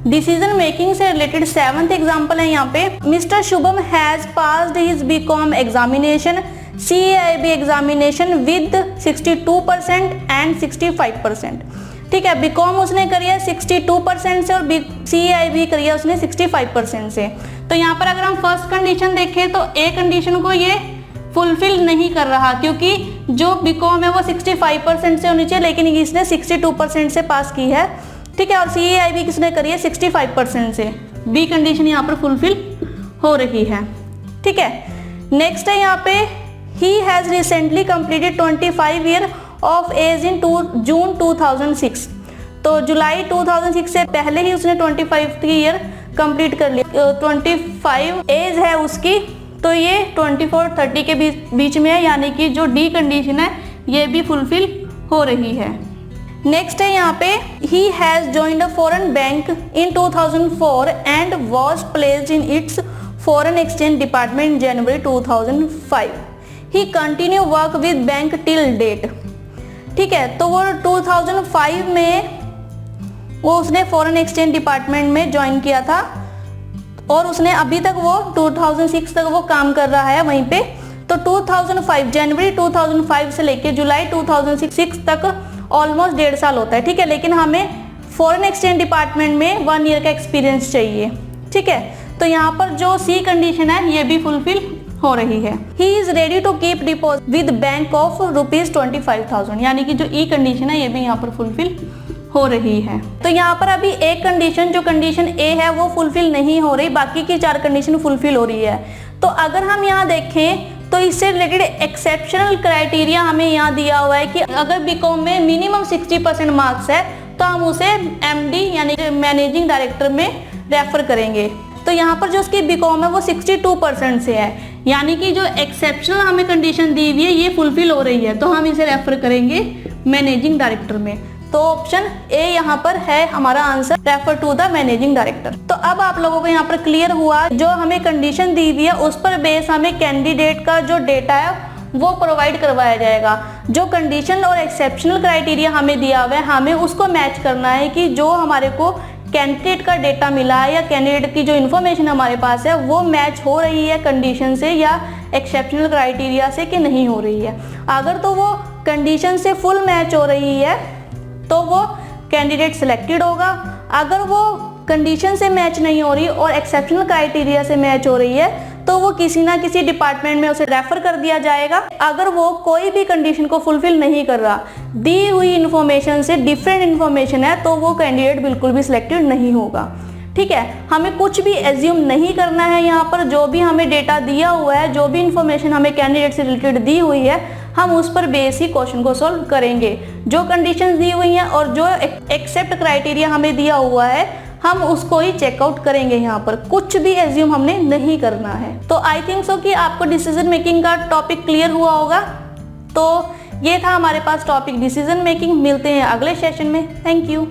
Decision making से related 7th example है यहाँ पे, mister Shubham has passed his BCom examination CAIB examination with 62% and 65%। ठीक है, बीकॉम उसने करी है 62% से और CAIB करी है उसने 65% से। तो यहाँ पर अगर हम फर्स्ट कंडीशन देखें तो ए कंडीशन को ये फुलफिल नहीं कर रहा, क्योंकि जो बीकॉम है वो 65% से होनी चाहिए, लेकिन इसने 62% से पास की है। ठीक है, और CAIB किसने करी है 65% से। बी कंडीशन यहाँ पर फुलफिल हो रही है। ठीक है, नेक्स्ट है यहाँ पे, he has recently completed 25 year of age in June 2006। तो जुलाई 2006 से पहले ही उसने 25 ईयर कंप्लीट कर लिया। 25 एज है उसकी, तो ये 24-30 के बीच में है, यानी कि जो डी कंडीशन है ये भी फुलफिल हो रही है। नेक्स्ट है यहाँ पे, he has joined a foreign bank in 2004 and was placed in its foreign exchange department in January 2005। He continue work with bank till date। ठीक है, तो वो 2005 में वो उसने फॉरेन एक्सचेंज डिपार्टमेंट में ज्वाइन किया था और उसने अभी तक वो 2006 तक वो काम कर रहा है वहीं पे। तो 2005 जनवरी 2005 से लेके जुलाई 2006 तक ऑलमोस्ट 1.5 साल होता है। ठीक है, लेकिन हमें फॉरेन एक्सचेंज डिपार्टमेंट में 1 ईयर का एक्सपीरियंस चाहिए। ठीक है, तो यहाँ पर जो सी कंडीशन है ये भी फुलफिल हो रही है। He is ready to keep deposit with bank of ₹25,000, यानी कि जो ई कंडीशन है ये भी यहाँ पर फुलफिल हो रही है। तो यहाँ पर अभी एक कंडीशन, जो कंडीशन ए है वो फुलफिल नहीं हो रही, बाकी की 4 कंडीशन फुलफिल हो रही है। तो अगर हम यहाँ देखें तो इससे रिलेटेड एक्सेप्शनल क्राइटेरिया हमें यहाँ दिया हुआ है कि अगर बीकॉम में मिनिमम 60% मार्क्स है तो हम उसे MD यानी मैनेजिंग डायरेक्टर में रेफर करेंगे। तो यहाँ पर जो उसकी बीकॉम है वो 62% से है, यानी कि जो एक्सेप्शनल हमें कंडीशन दी हुई है ये फुलफिल हो रही है, तो हम इसे रेफर करेंगे मैनेजिंग डायरेक्टर में। तो ऑप्शन ए यहाँ पर है हमारा answer, refer to the managing director. तो अब आप लोगों को यहाँ पर क्लियर हुआ, जो हमें कंडीशन दी हुई है उस पर बेस हमें कैंडिडेट का जो डेटा है वो प्रोवाइड करवाया जाएगा। जो कंडीशन और एक्सेप्शनल क्राइटेरिया हमें दिया हुआ है हमें उसको मैच करना है कि जो हमारे को कैंडिडेट का डेटा मिला है या कैंडिडेट की जो इन्फॉर्मेशन हमारे पास है वो मैच हो रही है कंडीशन से या एक्सेप्शनल क्राइटेरिया से कि नहीं हो रही है। अगर तो वो कंडीशन से फुल मैच हो रही है तो वो कैंडिडेट सिलेक्टेड होगा। अगर वो कंडीशन से मैच नहीं हो रही और एक्सेप्शनल क्राइटेरिया से मैच हो रही है तो वो किसी ना किसी डिपार्टमेंट में उसे रेफर कर दिया जाएगा। अगर वो कोई भी कंडीशन को फुलफिल नहीं कर रहा, दी हुई इन्फॉर्मेशन से डिफरेंट इन्फॉर्मेशन है, तो वो कैंडिडेट बिल्कुल भी सिलेक्टेड नहीं होगा। ठीक है, हमें कुछ भी एज्यूम नहीं करना है। यहाँ पर जो भी हमें डेटा दिया हुआ है, जो भी इन्फॉर्मेशन हमें कैंडिडेट से रिलेटेड दी हुई है, हम उस पर बेस ही क्वेश्चन को सॉल्व करेंगे। जो कंडीशंस दी हुई हैं और जो एक्सेप्ट क्राइटेरिया हमें दिया हुआ है हम उसको ही चेकआउट करेंगे। यहाँ पर कुछ भी एज्यूम हमने नहीं करना है। तो आई थिंक सो कि आपको डिसीजन मेकिंग का टॉपिक क्लियर हुआ होगा। तो ये था हमारे पास टॉपिक डिसीजन मेकिंग। मिलते हैं अगले सेशन में। Thank you.